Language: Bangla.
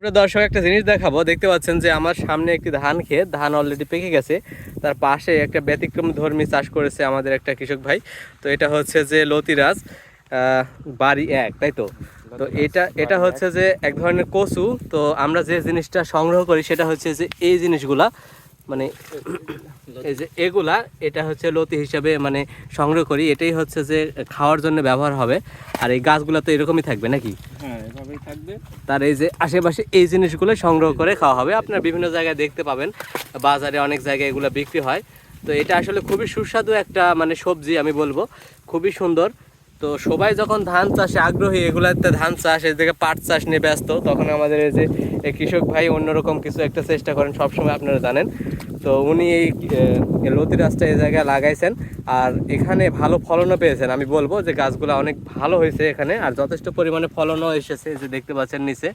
প্রিয় দর্শক, একটা জিনিস দেখাবো। দেখতে পাচ্ছেন যে আমার সামনে একটি ধান ক্ষেত, ধান অলরেডি পেকে গেছে। তার পাশে একটা ব্যতিক্রম ধর্মী চাষ করেছে আমাদের একটা কৃষক ভাই। তো এটা হচ্ছে যে লতিরাজ বাড়ি এক, তাই তো? তো এটা এটা হচ্ছে যে এক ধরনের কচু। তো আমরা যে জিনিসটা সংগ্রহ করি সেটা হচ্ছে যে এই জিনিসগুলা, মানে এই যে এগুলা, এটা হচ্ছে লতি হিসাবে মানে সংগ্রহ করি। এটাই হচ্ছে যে খাওয়ার জন্য ব্যবহার হবে। আর এই গাছগুলা তো এরকমই থাকবে নাকি? হ্যাঁ, এভাবেই থাকবে। তার এই যে আশেপাশে এই জিনিসগুলো সংগ্রহ করে খাওয়া হবে। আপনারা বিভিন্ন জায়গায় দেখতে পাবেন, বাজারে অনেক জায়গায় এগুলো বিক্রি হয়। তো এটা আসলে খুবই সুস্বাদু একটা মানে সবজি, আমি বলবো খুবই সুন্দর। তো সবাই যখন ধান চাষে আগ্রহী, এগুলাতে ধান চাষ, এদিকে পাট চাষ নিয়ে ব্যস্ত, তখন আমাদের এই যে এই কৃষক ভাই অন্যরকম কিছু একটা চেষ্টা করেন সবসময়, আপনারা জানেন। তো উনি এই লতিরাজটা এই জায়গায় লাগাইছেন, আর এখানে ভালো ফলনও পেয়েছেন। আমি বলবো যে গাছগুলো অনেক ভালো হয়েছে এখানে, আর যথেষ্ট পরিমাণে ফলনও এসেছে, যে দেখতে পাচ্ছেন নিচে।